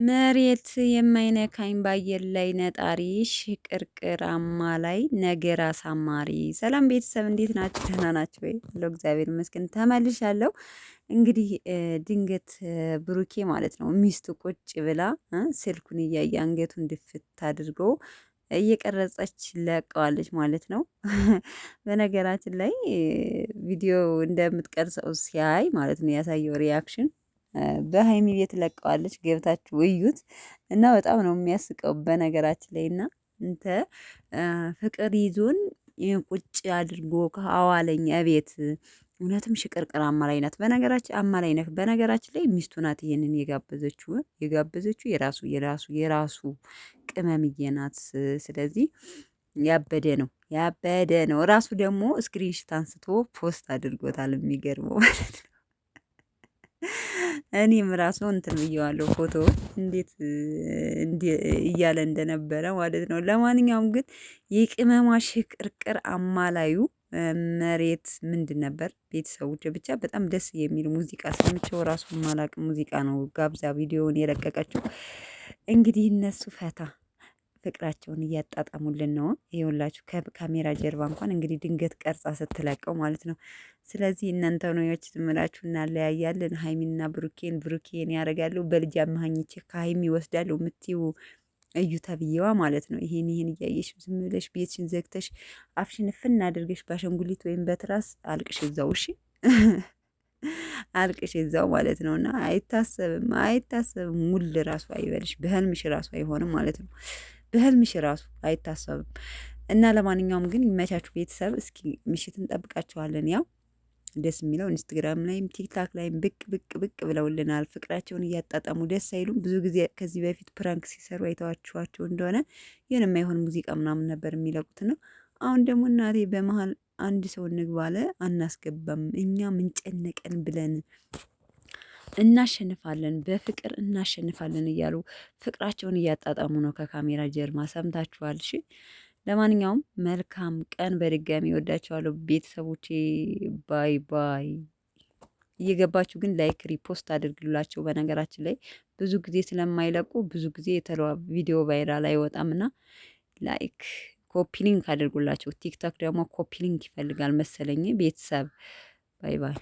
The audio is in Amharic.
መሬት የማይነካኝ በአየር ላይ ነጣሪ ሽቅርቅራማ ላይ ነገር አሳማሪ። ሰላም ቤተሰብ እንዴት ናችሁ? ደህና ናችሁ ወይ? አለሁ እግዚአብሔር ይመስገን ተመልሻለሁ። እንግዲህ ድንገት ብሩኬ ማለት ነው ሚስቱ ቁጭ ብላ ስልኩን እያየ አንገቱን ድፍት አድርገው እየቀረጸች ለቀዋለች ማለት ነው። በነገራችን ላይ ቪዲዮ እንደምትቀርጸው ሲያይ ማለት ነው ያሳየው ሪያክሽን በሀይሚ ቤት ለቀዋለች፣ ገብታችሁ እዩት እና በጣም ነው የሚያስቀው በነገራችን ላይ እና እንተ ፍቅር ይዞን ቁጭ አድርጎ ከአዋለኝ ቤት እውነትም ሽቅርቅር አማላይ ናት። በነገራችን አማላይ ነህ። በነገራችን ላይ ሚስቱ ናት ይሄንን የጋበዘችው የራሱ ቅመምዬ ናት። ስለዚህ ያበደ ነው። ራሱ ደግሞ ስክሪንሽት አንስቶ ፖስት አድርጎታል። የሚገርመው ማለት ነው። እኔም ራሱ እንትን ብየዋለሁ ፎቶ እንዴት እያለ እንደነበረ ማለት ነው። ለማንኛውም ግን የቅመሟ ሽቅርቅር አማላዩ መሬት ምንድን ነበር? ቤተሰቦች ብቻ በጣም ደስ የሚል ሙዚቃ ሰምቼው ራሱ ማላቅ ሙዚቃ ነው ጋብዛ ቪዲዮውን የለቀቀችው። እንግዲህ እነሱ ፈታ ፍቅራቸውን እያጣጣሙልን ነው። ይኸውላችሁ ከካሜራ ጀርባ እንኳን እንግዲህ ድንገት ቀርጻ ስትለቀው ማለት ነው። ስለዚህ እናንተ ነዎች ዝም ብላችሁ እናለያያለን ሀይሚና ብሩኬን ያደርጋሉ በልጅ አማሃኝቼ ከሀይሚ ይወስዳሉ የምትይው እዩ ተብዬዋ ማለት ነው። ይሄን እያየሽ ዝም ብለሽ ቤትሽን ዘግተሽ አፍሽን ፍና አድርገሽ ባሸንጉሊት ወይም በትራስ አልቅሽ እዛው እሺ። አልቅሽ እዛው ማለት ነው። እና አይታሰብም ሙል ራሱ አይበልሽ፣ በህልምሽ ራሱ አይሆንም ማለት ነው። በህልምሽ ራሱ አይታሰብም። እና ለማንኛውም ግን ይመቻችሁ ቤተሰብ። እስኪ ምሽት እንጠብቃችኋለን። ያው ደስ የሚለው ኢንስታግራም ላይም ቲክታክ ላይም ብቅ ብለውልናል። ፍቅራቸውን እያጣጣሙ ደስ አይሉም? ብዙ ጊዜ ከዚህ በፊት ፕራንክ ሲሰሩ አይተዋችኋቸው እንደሆነ ይህን የማይሆን ሙዚቃ ምናምን ነበር የሚለቁት ነው። አሁን ደግሞ እናቴ በመሀል አንድ ሰው እንግባለ አናስገባም እኛ ምንጨነቀን ብለን እናሸንፋለን፣ በፍቅር እናሸንፋለን እያሉ ፍቅራቸውን እያጣጣሙ ነው ከካሜራ ጀርማ። ሰምታችኋል? እሺ ለማንኛውም መልካም ቀን። በድጋሚ ወዳቸዋለሁ ቤተሰቦቼ። ባይ ባይ። እየገባችሁ ግን ላይክ ሪፖስት አድርግላቸው። በነገራችን ላይ ብዙ ጊዜ ስለማይለቁ ብዙ ጊዜ የተለዋ ቪዲዮ ቫይራል አይወጣም እና ላይክ ኮፒ ሊንክ አድርጉላቸው። ቲክቶክ ደግሞ ኮፒ ሊንክ ይፈልጋል መሰለኝ ቤተሰብ። ባይ ባይ።